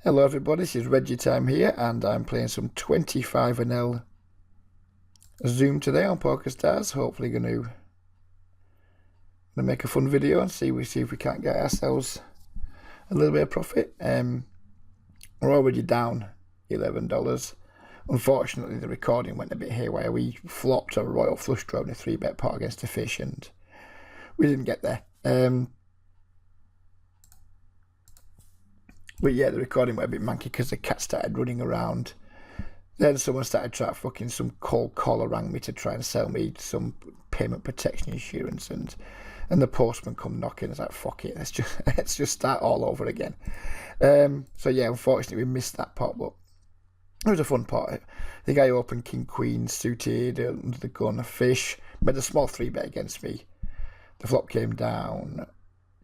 Hello everybody, this is Reggie Time here and I'm playing some 25NL Zoom today on Pokerstars. Hopefully gonna make a fun video and see if we can't get ourselves a little bit of profit. We're already down $11. Unfortunately the recording went a bit haywire. We flopped a royal flush draw in a 3-bet pot against a fish and we didn't get there. But yeah, the recording went a bit manky because the cat started running around. Then someone started trying to fucking, some cold caller rang me to try and sell me some payment protection insurance, and the postman come knocking. I was like, fuck it, let's just start all over again. So yeah, unfortunately we missed that pot, but it was a fun pot. I think I opened King Queen suited under the gun, a fish, made a small 3-bet against me. The flop came down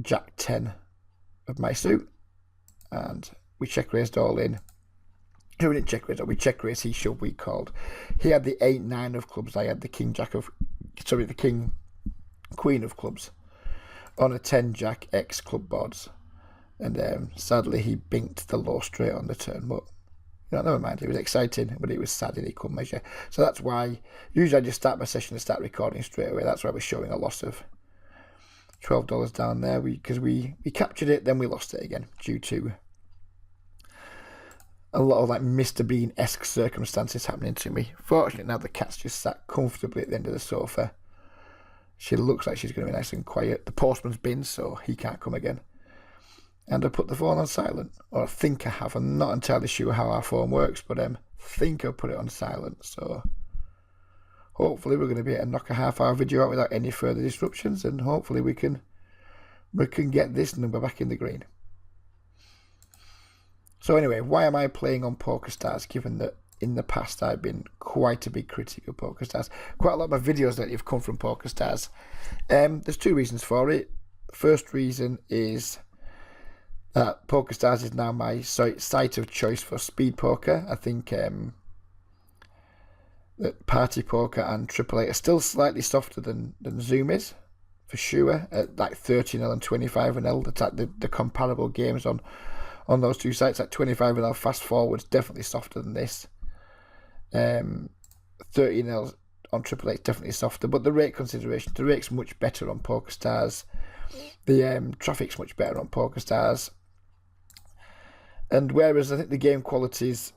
Jack 10 of my suit, and we check raised all in. We didn't check raise, we check raised, he shoved, we called. He had the 8-9 of clubs, I had the the King Queen of clubs on a 10 Jack X club boards. And sadly he binked the low straight on the turn, but never mind. It was exciting, but it was sad that he couldn't measure. So that's why usually I just start my session and start recording straight away. That's why we're showing a loss of $12 down there, because we captured it, then we lost it again due to a lot of like Mr. Bean-esque circumstances happening to me. Fortunately now the cat's just sat comfortably at the end of the sofa. She looks like she's going to be nice and quiet. The postman's been, so he can't come again. And I put the phone on silent, or I think I have. I'm not entirely sure how our phone works, but I think I put it on silent. So hopefully we're going to be able to knock a half-hour video out without any further disruptions, and hopefully we can get this number back in the green. So anyway, why am I playing on Pokerstars, given that in the past I've been quite a big critic of Pokerstars? Quite a lot of my videos lately have come from Pokerstars. There's two reasons for it. First reason is that Pokerstars is now my site of choice for speed poker. I think that Party Poker and Triple Eight are still slightly softer than Zoom is, for sure, at like 30NL and 25NL, the comparable games on those two sites. Like 25NL fast forward's definitely softer than this. 30NL on Triple Eight is definitely softer, but the rate consideration, the rate's much better on Pokerstars. The traffic's much better on Pokerstars. And whereas I think the game quality is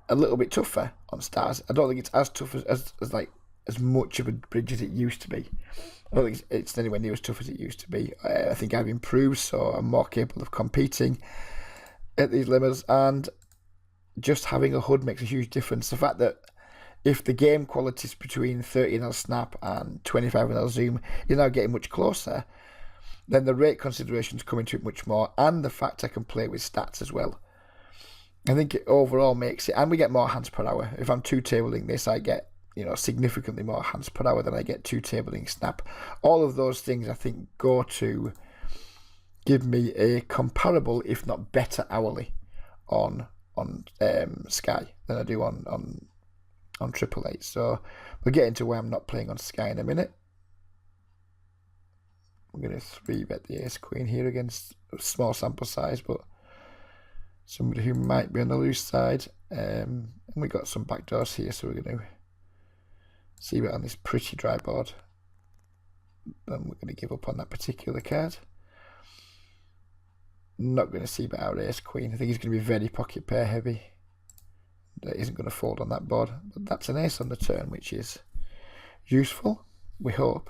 a little bit tougher on Stars, I don't think it's as tough as much of a bridge as it used to be. I don't think it's anywhere near as tough as it used to be. I think I've improved, so I'm more capable of competing at these limits, and just having a HUD makes a huge difference. The fact that if the game quality is between 30NL Snap and 25NL Zoom, you're now getting much closer, then the rate considerations come into it much more, and the fact I can play with stats as well. I think it overall makes it, and we get more hands per hour. If I'm two-tabling this, I get significantly more hands per hour than I get two-tabling Snap. All of those things I think go to give me a comparable, if not better, hourly on Sky than I do on Triple Eight. So we'll get into why I'm not playing on Sky in a minute. I'm going to 3-bet the Ace Queen here against a small sample size, but somebody who might be on the loose side. And we got some backdoors here, so we're going to see bet on this pretty dry board. Then we're going to give up on that particular card. Not going to see bet our Ace Queen. I think he's going to be very pocket pair heavy. That isn't going to fold on that board. But that's an ace on the turn, which is useful, we hope.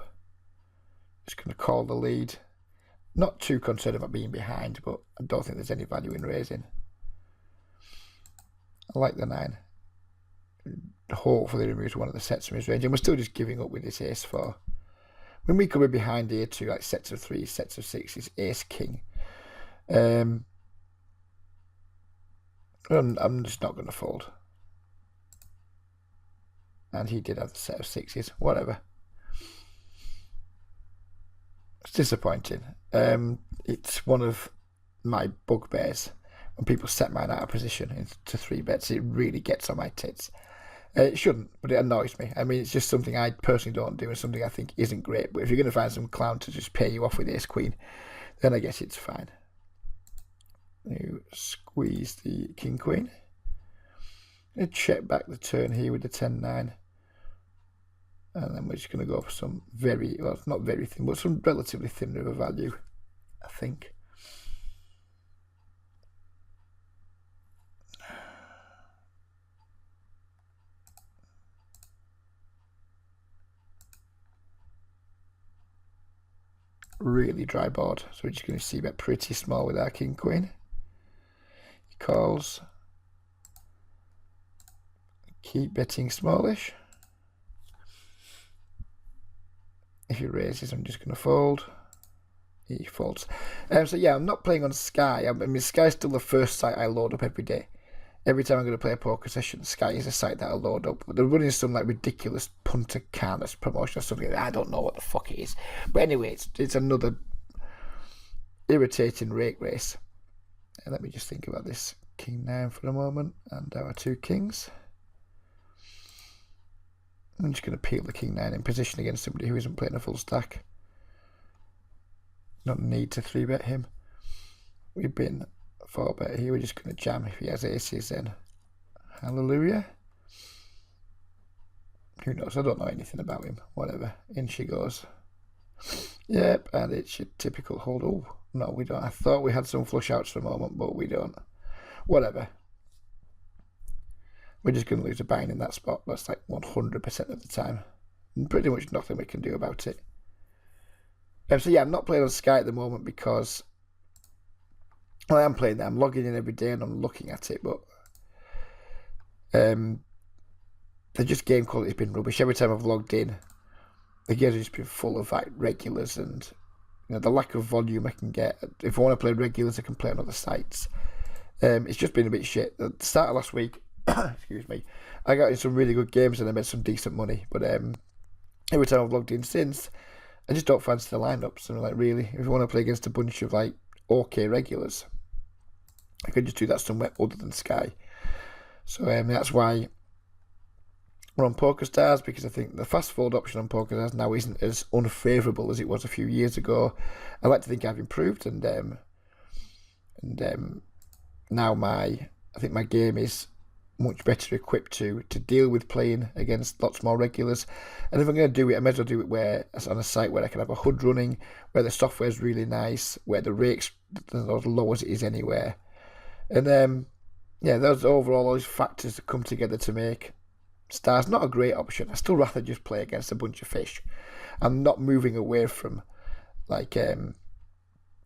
Just going to call the lead. Not too concerned about being behind, but I don't think there's any value in raising. I like the 9. Hopefully removes one of the sets from his range, and we're still just giving up with this Ace 4. When we could be behind here to like sets of 3s, sets of 6s, Ace King. I'm just not going to fold. And he did have the set of 6s, whatever. It's disappointing. It's one of my bugbears when people set mine out of position into 3-bets. It really gets on my tits. It shouldn't, but it annoys me. I mean, it's just something I personally don't do and something I think isn't great. But if you're going to find some clown to just pay you off with Ace Queen, then I guess it's fine. You squeeze the king queen. I'm going to check back the turn here with the 10-9. And then we're just going to go for some very, well, it's not very thin, but some relatively thin river value, I think. Really dry board, so we're just going to see bet pretty small with our king queen. He calls. Keep betting smallish. If he raises, I'm just going to fold. He folds. So yeah, I'm not playing on Sky. I mean, Sky's still the first site I load up every day. Every time I'm going to play a poker session, Sky is a site that I load up. They're running some like ridiculous punter careless promotion or something. I don't know what the fuck it is. But anyway, it's another irritating rake race. And let me just think about this king 9 for a moment and our 2 kings. I'm just going to peel the king 9 in position against somebody who isn't playing a full stack. Not need to 3-bet him. We've been 4-bet here. We're just going to jam. If he has aces, then hallelujah. Who knows? I don't know anything about him. Whatever. In she goes. Yep, and it's your typical hold. Oh, no, we don't. I thought we had some flush outs for a moment, but we don't. Whatever. We're just going to lose a bind in that spot. That's like 100% of the time. And pretty much nothing we can do about it. So yeah, I'm not playing on Sky at the moment because I am playing there. I'm logging in every day and I'm looking at it, but the just game quality's been rubbish. Every time I've logged in, the games have just been full of like regulars and the lack of volume I can get. If I want to play regulars, I can play on other sites. It's just been a bit shit. At the start of last week, excuse me, I got in some really good games and I made some decent money, but every time I've logged in since, I just don't fancy the lineups. And I'm like, really, if you want to play against a bunch of like okay regulars, I could just do that somewhere other than Sky. So that's why we're on Pokerstars, because I think the fast fold option on Pokerstars now isn't as unfavourable as it was a few years ago. I like to think I've improved, and now I think my game is much better equipped to deal with playing against lots more regulars. And if I'm going to do it, I may as well do it on a site where I can have a HUD running, where the software is really nice, where the rate's as low as it is anywhere. And yeah, those overall, all these factors that come together to make Stars not a great option. I still rather just play against a bunch of fish. I'm not moving away from like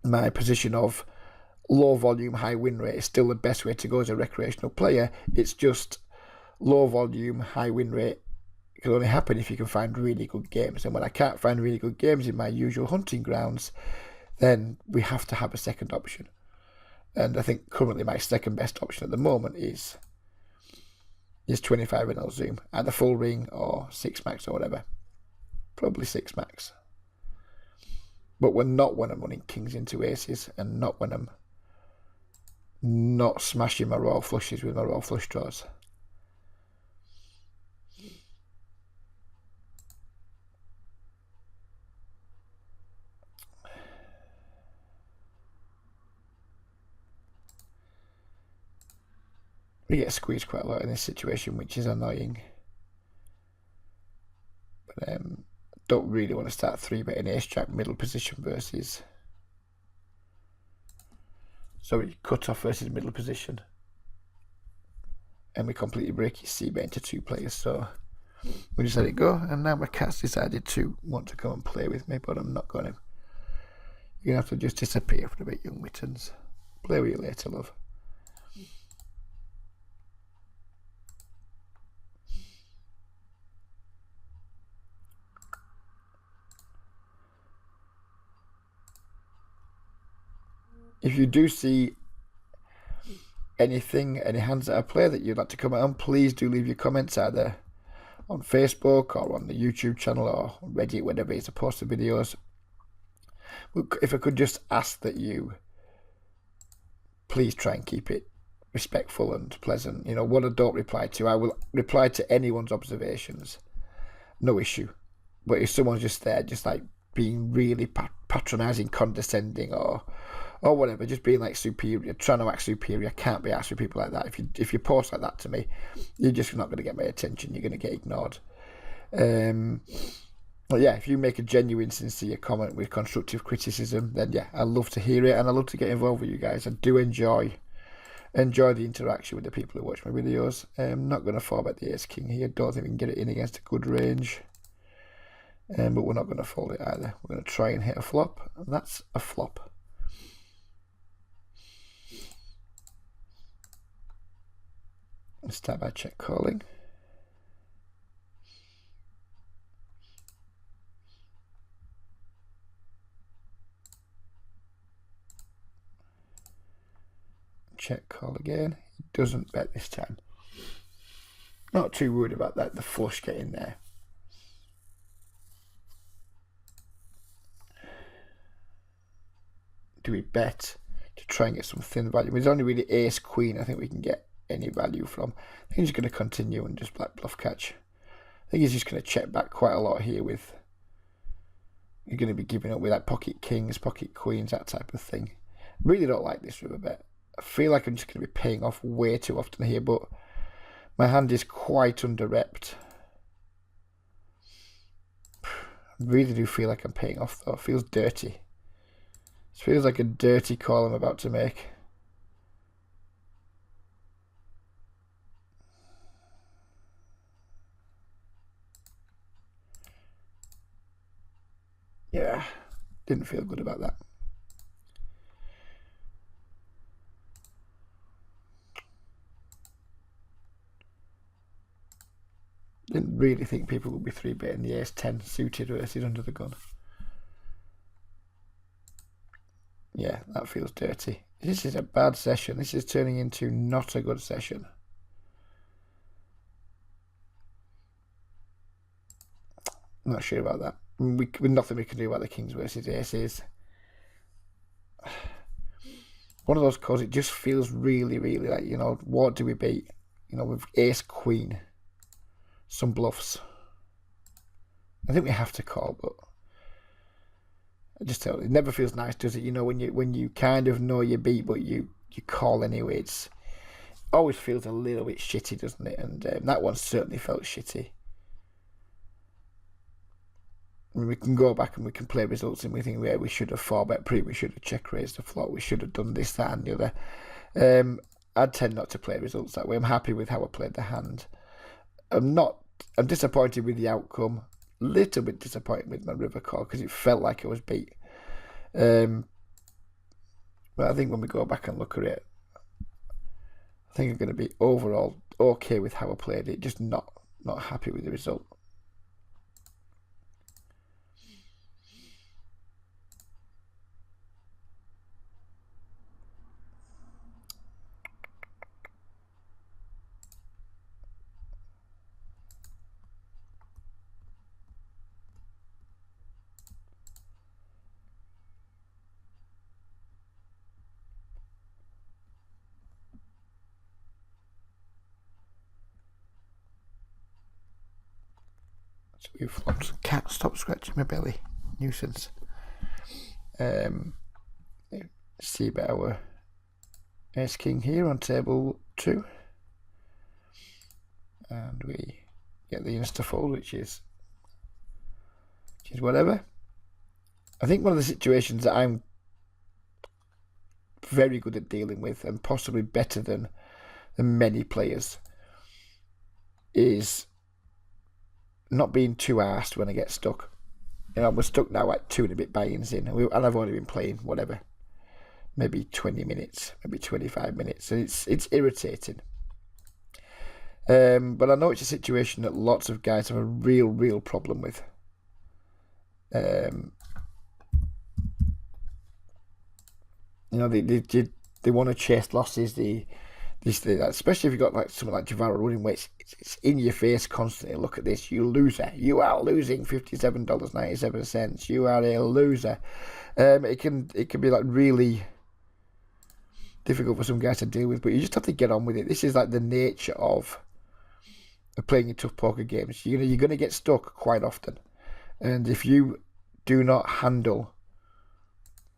my position of low volume, high win rate is still the best way to go as a recreational player. It's just low volume, high win rate can only happen if you can find really good games. And when I can't find really good games in my usual hunting grounds, then we have to have a second option. And I think currently my second best option at the moment is 25 and zoom, either full ring or 6 max or whatever. Probably 6 max. But we're not when I'm running kings into aces, and not when I'm not smashing my royal flushes with my royal flush draws. We get squeezed quite a lot in this situation, which is annoying. But don't really want to start 3-betting ace-jack middle position versus... Sorry, cut off versus middle position. And we completely break his c-bet into 2 players, so we just let it go. And now my cat's decided to want to come and play with me, but I'm not going to. You're going to have to just disappear for a bit, young mittens. Play with you later, love. If you do see anything, any hands that I play that you'd like to comment on, please do leave your comments either on Facebook or on the YouTube channel or Reddit, wherever it's a post the videos. If I could just ask that you please try and keep it respectful and pleasant. You know, what I don't reply to, I will reply to anyone's observations. No issue. But if someone's just there, just like being really patronising, condescending, or or whatever, just being like superior, trying to act superior. I can't be asked with people like that. If you post like that to me, you're just not going to get my attention. You're going to get ignored. But yeah, if you make a genuine, sincere comment with constructive criticism, then yeah, I love to hear it, and I love to get involved with you guys. I do enjoy the interaction with the people who watch my videos. I'm not going to fall bet the ace king here. Don't think we can get it in against a good range. But we're not going to fold it either. We're going to try and hit a flop, and that's a flop. Let's start by check calling. Check call again. He doesn't bet this time. Not too worried about that. The flush getting there. Do we bet to try and get some thin value? There's only really ace queen I think we can get any value from. I think he's going to continue and just black bluff catch. I think he's just going to check back quite a lot here with. You're going to be giving up with like pocket kings, pocket queens, that type of thing. Really don't like this river bet. I feel like I'm just going to be paying off way too often here, but my hand is quite under-repped. I really do feel like I'm paying off though. It feels dirty. It feels like a dirty call I'm about to make. Yeah, didn't feel good about that. Didn't really think people would be 3-betting the ace-10 suited versus under the gun. Yeah, that feels dirty. This is a bad session. This is turning into not a good session. I'm not sure about that. With nothing we can do about the kings versus aces. One of those calls, it just feels really, really like, you know, what do we beat? You know, with ace queen. Some bluffs. I think we have to call, but I just tell you, it never feels nice, does it? You know, when you kind of know you beat, but you call anyway. It always feels a little bit shitty, doesn't it? And that one certainly felt shitty. I mean, we can go back and we can play results and we think, yeah, we should have 4-bet pre, we should have check raised the flop, we should have done this, that, and the other. I'd tend not to play results that way. I'm happy with how I played the hand. I'm disappointed with the outcome. Little bit disappointed with my river call because it felt like I was beat. But I think when we go back and look at it, I think I'm going to be overall okay with how I played it, just not happy with the result. So we've flopped. Cat, stop scratching my belly. Nuisance. See about our ace king here on table 2. And we get the insta fold, which is whatever. I think one of the situations that I'm very good at dealing with, and possibly better than many players, is not being too arsed when I get stuck. You know, we're stuck now like 2 and a bit buy-ins in, and I've only been playing whatever, maybe 20 minutes, maybe 25 minutes, and it's irritating. But I know it's a situation that lots of guys have a real problem with. You know, they want to chase losses. Especially if you've got like something like Javara running, where it's in your face constantly. Look at this, you loser! You are losing $57.97. You are a loser. It can be like really difficult for some guys to deal with, but you just have to get on with it. This is like the nature of playing in tough poker games. You're going to get stuck quite often, and if you do not handle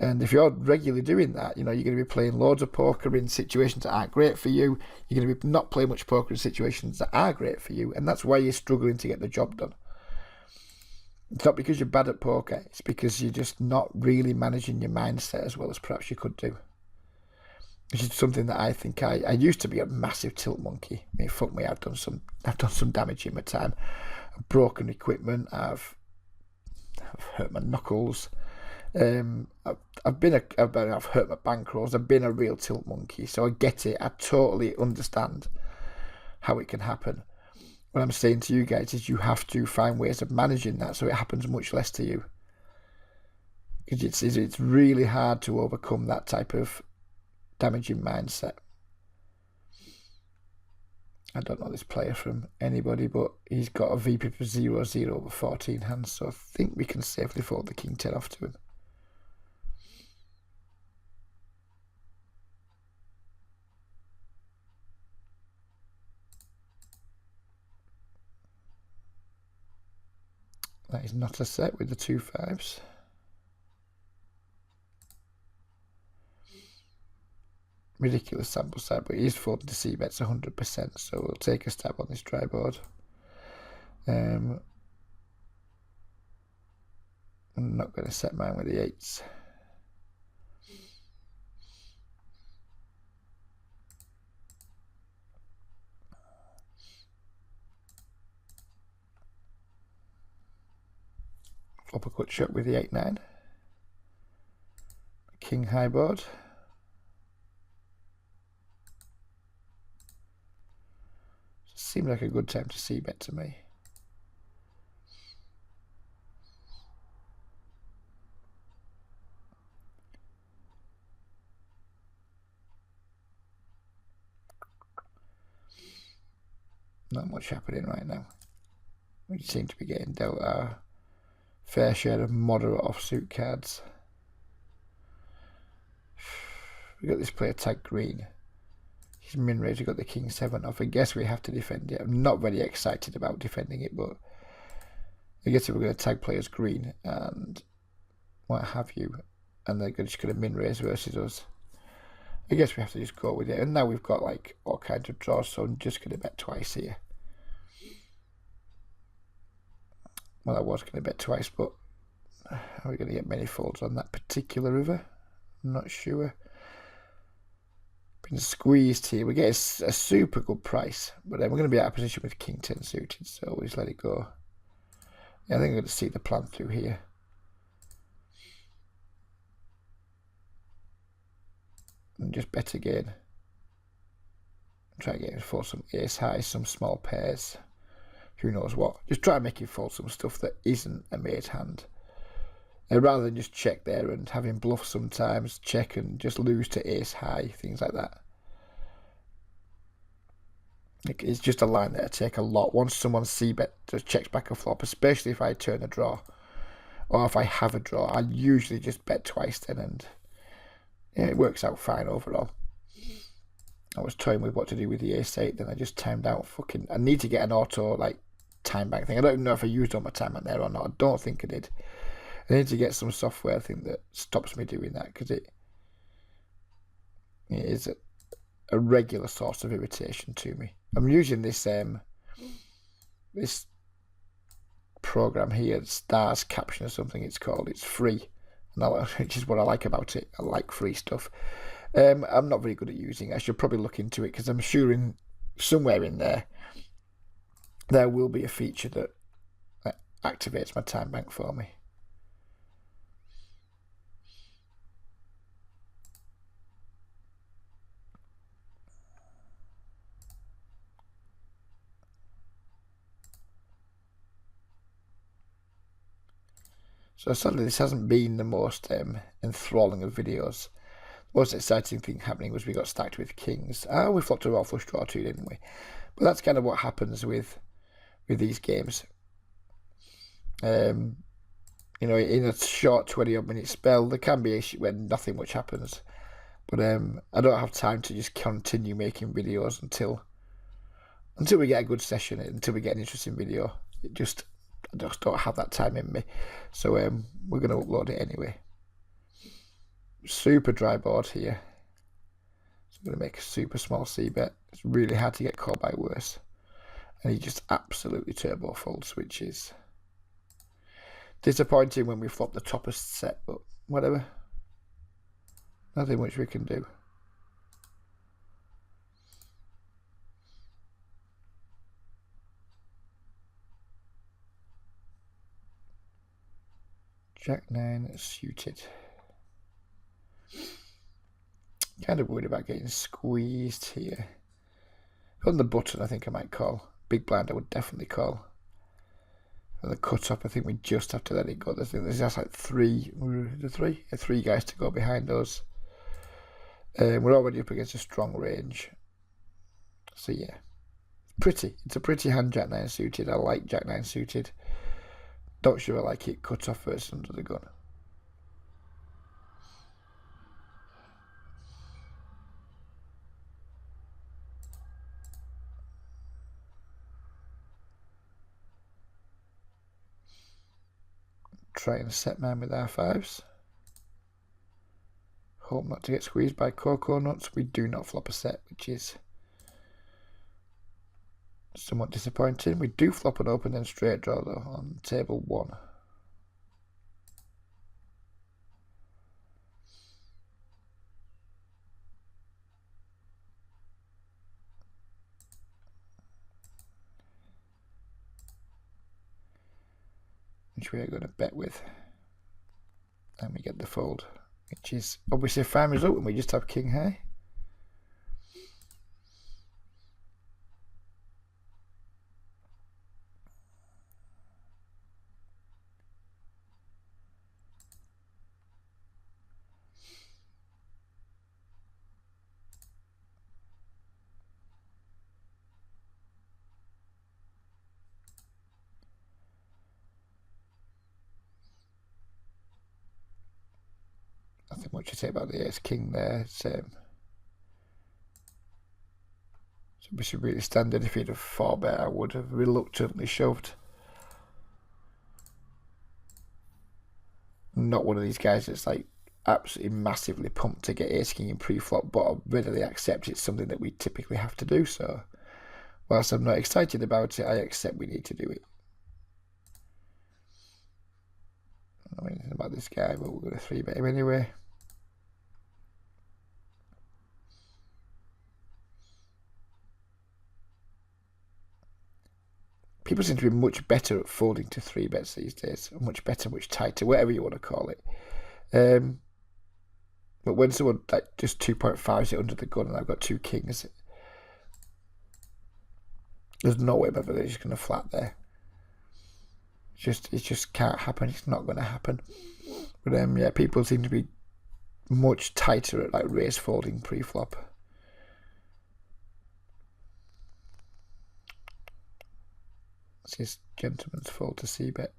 And if you're regularly doing that, you're going to be playing loads of poker in situations that aren't great for you. You're going to be not playing much poker in situations that are great for you, and that's why you're struggling to get the job done. It's not because you're bad at poker, it's because you're just not really managing your mindset as well as perhaps you could do. Which is something that I think I used to be a massive tilt monkey. I mean, fuck me, I've done some damage in my time. I've broken equipment, I've hurt my knuckles. I've hurt my bankrolls. I've been a real tilt monkey, so I get it. I totally understand how it can happen. What I'm saying to you guys is you have to find ways of managing that so it happens much less to you. Because it's really hard to overcome that type of damaging mindset. I don't know this player from anybody, but he's got a VP of 0-0 over 14 hands, so I think we can safely fold the king 10 off to him. That is not a set with the 2 5s. Ridiculous sample size, but he is folding to c-bets 100%, so we'll take a stab on this dry board. I'm not going to set mine with the 8s. Flop a cut shot with the 8-9. King high board. Seemed like a good time to c-bet to me. Not much happening right now. We seem to be getting dealt our fair share of moderate offsuit cards. We got this player tag green. His min range, we got the king 7 off. I guess we have to defend it. I'm not very excited about defending it, but I guess if we're going to tag players green and what have you, and they're just going to min raise versus us, I guess we have to just go with it. And now we've got like all kinds of draws, so I'm just going to bet twice here. Well, I was going to bet twice, but are we going to get many folds on that particular river? I'm not sure. Been squeezed here. We get a super good price, but then we're going to be out of position with king 10 suited, so we'll just let it go. Yeah, I think I'm going to see the plan through here. And just bet again. Try to get him to fold some ace high, some small pairs. Who knows what. Just try and make him fold some stuff that isn't a made hand. Rather than just check there and have him bluff sometimes, check and just lose to ace high, things like that. It's just a line that I take a lot. Once someone c-bet just checks back a flop, especially if I turn a draw, or if I have a draw, I usually just bet twice then, and yeah, it works out fine overall. I was toying with what to do with the ace-8, then I just timed out. I need to get an auto like time bank thing. I don't even know if I used all my time bank there or not. I don't think I did. I need to get some software thing that stops me doing that, because it is a regular source of irritation to me. I'm using this this program here, Stars Caption or something it's called. It's free, which is what I like about it. I like free stuff. I'm not very good at using it. I should probably look into it, because I'm sure somewhere in there will be a feature that activates my time bank for me. So sadly, this hasn't been the most enthralling of videos. The most exciting thing happening was we got stacked with kings. We flopped a royal flush draw too, didn't we? But that's kind of what happens with these games. In a short 20-odd minute spell, there can be when nothing much happens. But I don't have time to just continue making videos until we get a good session, until we get an interesting video. I just don't have that time in me. So we're going to upload it anyway. super dry board here. So I'm going to make a super small c-bet. It's really hard to get called by worse. And he just absolutely turbo folds, which is disappointing when we flop the toppest set, but whatever. Nothing much we can do. Jack 9 suited. Kind of worried about getting squeezed here. On the button, I think I might call. Big blind, I would definitely call. On the cut up, I think we just have to let it go. There's just like three guys to go behind us. We're already up against a strong range. So yeah, it's a pretty hand, Jack 9 suited. I like Jack 9 suited. Not sure I like it cut off versus under the gun. Try and set man with R5s. Hope not to get squeezed by cocoa nuts. We do not flop a set, which is somewhat disappointing. We do flop an open and straight draw though on table 1. Which we are going to bet with. And we get the fold, which is obviously a fine result when we just have king high. Nothing much to say about the ace king there. It's obviously really standard. If he'd have 4-bet, I would have reluctantly shoved. Not one of these guys that's like absolutely massively pumped to get ace king in pre-flop, but I readily accept it's something that we typically have to do. So whilst I'm not excited about it, I accept we need to do it. I don't know anything about this guy, but we're going to 3-bet him anyway. People seem to be much better at folding to 3-bets these days. Much better, much tighter, whatever you want to call it. But when someone like just 2.5s it under the gun and I've got 2 kings, there's no way my village is going to flat there. It just can't happen. It's not going to happen. But yeah, people seem to be much tighter at like raise folding pre-flop. It's this gentleman's fold to c-bet.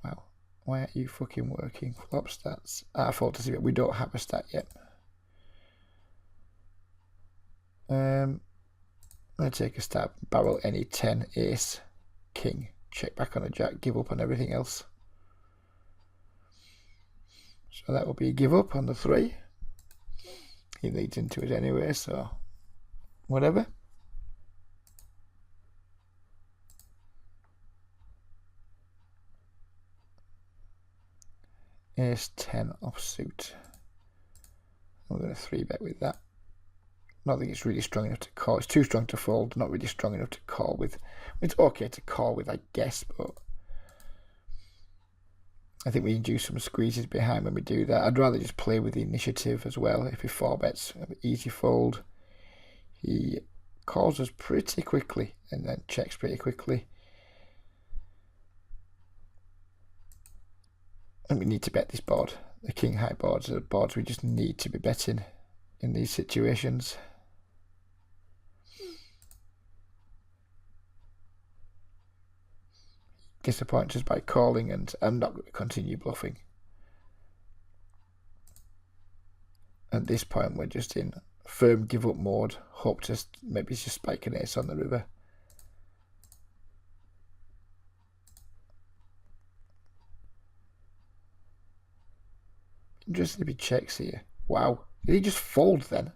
Wow, why aren't you fucking working? Flop stats. Fold to c-bet. We don't have a stat yet. I'm going to take a stab. Barrel any 10, ace, king. Check back on a jack. Give up on everything else. So that will be a give up on the 3. He leads into it anyway, so whatever. Ace 10 offsuit. I'm going to 3-bet with that. Not think it's really strong enough to call. It's too strong to fold, not really strong enough to call with. It's okay to call with, I guess, but I think we induce some squeezes behind when we do that. I'd rather just play with the initiative as well. If he 4-bets, easy fold. He calls us pretty quickly and then checks pretty quickly. And we need to bet this board. The king high boards are the boards we just need to be betting in these situations. Disappoints us by calling, and I'm not going to continue bluffing. At this point, we're just in firm give up mode. Hope to maybe just spike an ace on the river. Interesting if he checks here. Wow. Did he just fold then?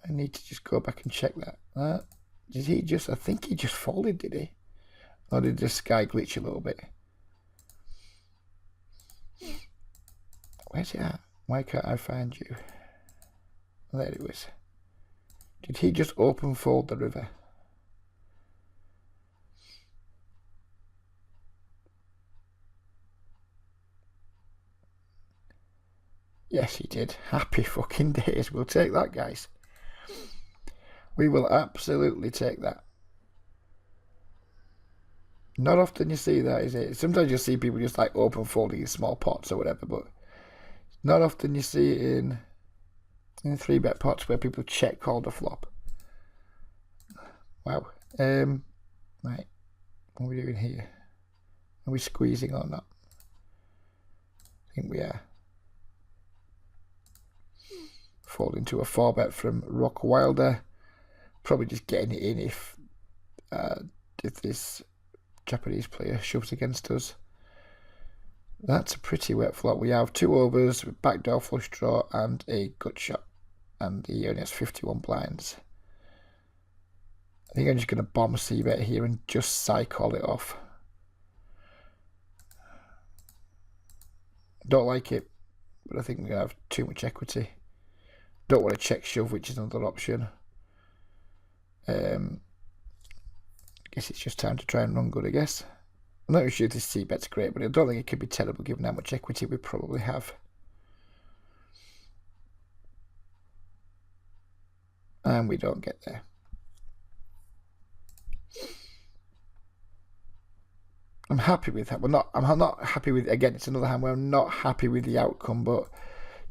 I need to just go back and check that. Did he just... I think he just folded, did he? Or did the sky glitch a little bit? Where's it at? Why can't I find you? There it was. Did he just open fold the river? Yes, he did. Happy fucking days. We'll take that, guys. We will absolutely take that. Not often you see that, is it? Sometimes you'll see people just like open folding in small pots or whatever, but not often you see it in 3-bet pots where people check call the flop. Wow. Right. What are we doing here? Are we squeezing or not? I think we are. Folding to a 4-bet from Rock Wilder. Probably just getting it in if this Japanese player shoves against us. That's a pretty wet flop. We have 2 overs, backdoor flush draw, and a gut shot. And he only has 51 blinds. I think I'm just going to bomb a c-bet here and just call it off. Don't like it, but I think we're going to have too much equity. Don't want to check shove, which is another option. I guess it's just time to try and run good, I guess. I'm not sure if this c-bet's great, but I don't think it could be terrible given how much equity we probably have. And we don't get there. I'm happy with that. I'm not happy with, again, it's another hand where I'm not happy with the outcome, but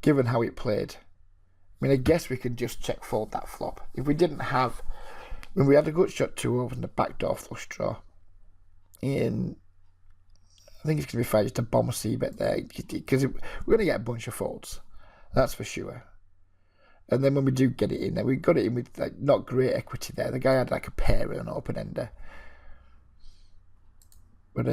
given how it played, I mean, I guess we could just check fold that flop. If we didn't have, when we had a gut shot 2 over and a backdoor flush draw, I think it's going to be fine just to bomb a c-bet there, because we're going to get a bunch of folds. That's for sure. And then when we do get it in there, we got it in with like not great equity there. The guy had like a pair and an open ender. But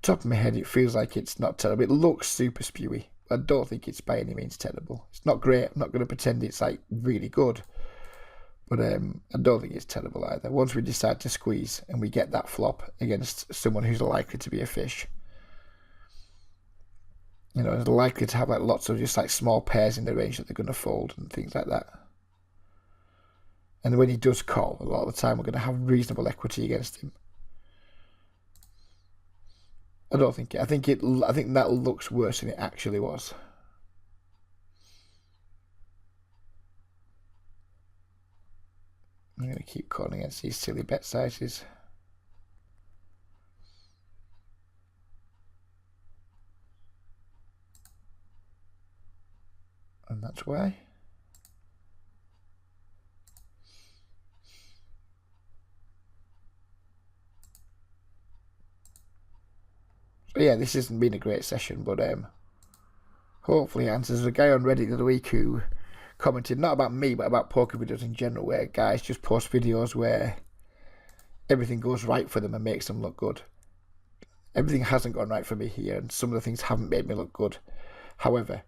top of my head, it feels like it's not terrible. It looks super spewy. I don't think it's by any means terrible. It's not great. I'm not going to pretend it's like really good. But I don't think it's terrible either. Once we decide to squeeze and we get that flop against someone who's likely to be a fish, you know, they're likely to have like lots of just like small pairs in the range that they're going to fold and things like that. And when he does call, a lot of the time we're going to have reasonable equity against him. I don't think it. I think that looks worse than it actually was. I'm going to keep calling against these silly bet sizes. And that's why. So yeah, this hasn't been a great session, but hopefully it answers. There's a guy on Reddit the other week who commented, not about me, but about poker videos in general, where guys just post videos where everything goes right for them and makes them look good. Everything hasn't gone right for me here, and some of the things haven't made me look good. However,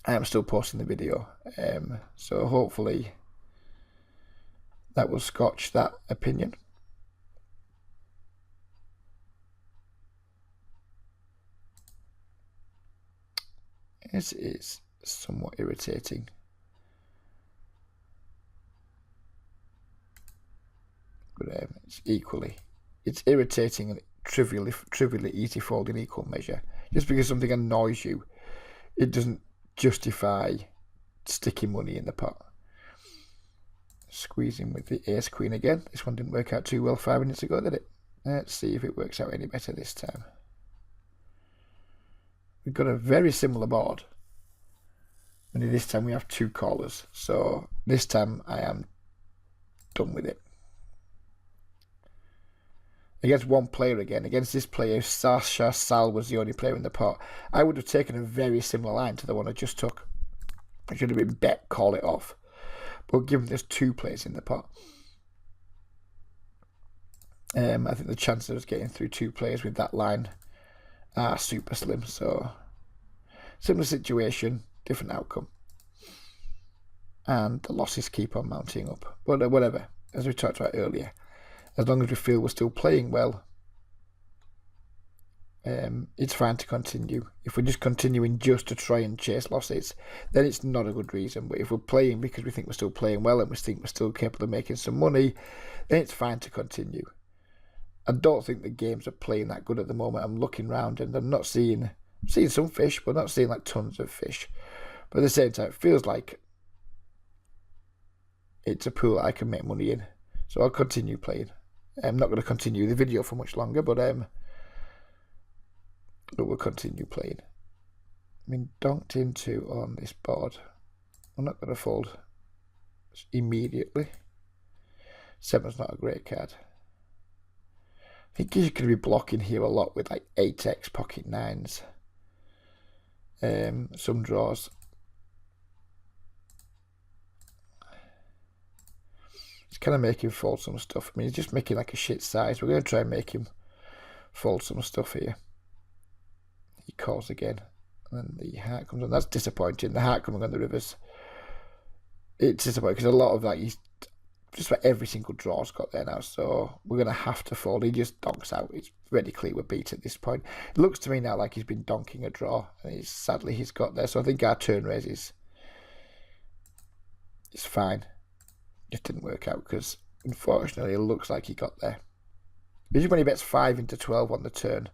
I am still posting the video, so hopefully that will scotch that opinion. This is somewhat irritating. But it's irritating and trivially easy fold in equal measure. Just because something annoys you, it doesn't justify sticking money in the pot. Squeezing with the ace queen again. This one didn't work out too well 5 minutes ago, did it? Let's see if it works out any better this time. We've got a very similar board. Only this time we have 2 callers. So this time I am done with it. Against one player again. Against this player, Sasha Sal was the only player in the pot. I would have taken a very similar line to the one I just took. I should have been bet, call it off. But given there's 2 players in the pot, I think the chances of us getting through 2 players with that line are super slim. So similar situation, different outcome. And the losses keep on mounting up. But whatever, as we talked about earlier, as long as we feel we're still playing well, it's fine to continue. If we're just continuing just to try and chase losses, then it's not a good reason. But if we're playing because we think we're still playing well and we think we're still capable of making some money, then it's fine to continue. I don't think the games are playing that good at the moment. I'm looking around and I'm not seeing some fish, but not seeing like tons of fish. But at the same time, it feels like it's a pool I can make money in. So I'll continue playing. I'm not going to continue the video for much longer, but we'll continue playing. I mean, donked into on this board. I'm not going to fold immediately. 7's not a great card. I think he's going to be blocking here a lot with like 8x, pocket 9s. Some draws. It's kind of making him fold some stuff. I mean, he's just making like a shit size. We're going to try and make him fold some stuff here. He calls again. And then the heart comes on. That's disappointing. The heart coming on the rivers. It's disappointing because a lot of that, he's just about every single draw's got there now. So we're going to have to fold. He just donks out. It's really clear we're beat at this point. It looks to me now like he's been donking a draw. And sadly, he's got there. So I think our turn raise is fine. Just didn't work out because unfortunately it looks like he got there. Usually when he bets 5 into 12 on the turn,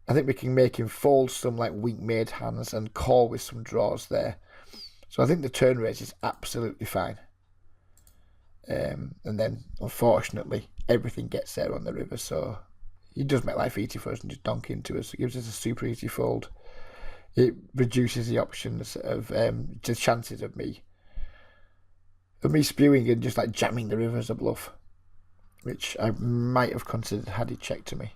I think we can make him fold some like weak made hands and call with some draws there. So I think the turn raise is absolutely fine. And then unfortunately everything gets there on the river, so he does make life easy for us and just donk into us. It gives us a super easy fold. It reduces the options of the chances of me spewing and just like jamming the river as a bluff, which I might have considered had he checked to me.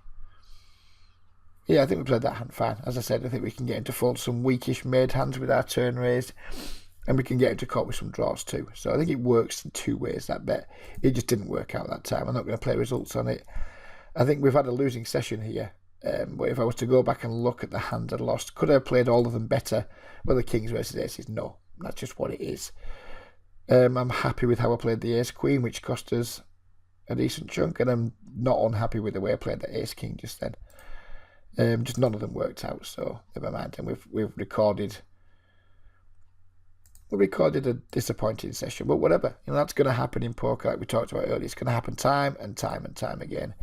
Yeah, I think we played that hand fine. As I said, I think we can get him to fold some weakish made hands with our turn raised, and we can get him to call with some draws too. So I think it works in 2 ways, that bet. It just didn't work out that time. I'm not going to play results on it. I think we've had a losing session here. But if I was to go back and look at the hands I lost, could I have played all of them better? Well, the kings versus aces, no. That's just what it is. I'm happy with how I played the ace-queen, which cost us a decent chunk, and I'm not unhappy with the way I played the ace-king just then. Just none of them worked out, so never mind. And we've recorded a disappointing session, but whatever. That's going to happen in poker, like we talked about earlier. It's going to happen time and time and time again.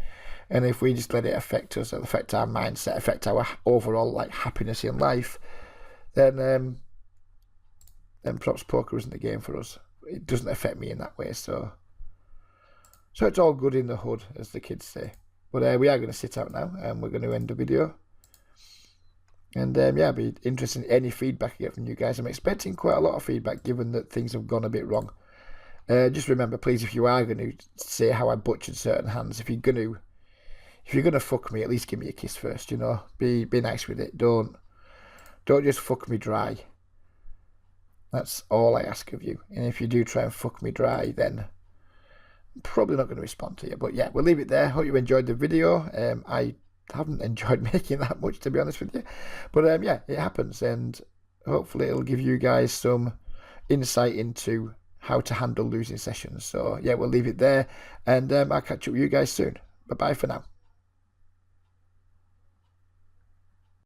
And if we just let it affect us, affect our mindset, affect our overall like happiness in life, then perhaps poker isn't the game for us. It doesn't affect me in that way, so it's all good in the hood, as the kids say. But we are going to sit out now, and we're going to end the video. And yeah, I'd be interested in any feedback I get from you guys. I'm expecting quite a lot of feedback, given that things have gone a bit wrong. Just remember, please, if you are going to say how I butchered certain hands, if you're going to fuck me, at least give me a kiss first. Be nice with it. Don't just fuck me dry. That's all I ask of you. And if you do try and fuck me dry, then I'm probably not going to respond to you. But yeah, we'll leave it there. Hope you enjoyed the video. I haven't enjoyed making that much, to be honest with you. But yeah, it happens. And hopefully it'll give you guys some insight into how to handle losing sessions. So yeah, we'll leave it there. And I'll catch up with you guys soon. Bye-bye for now.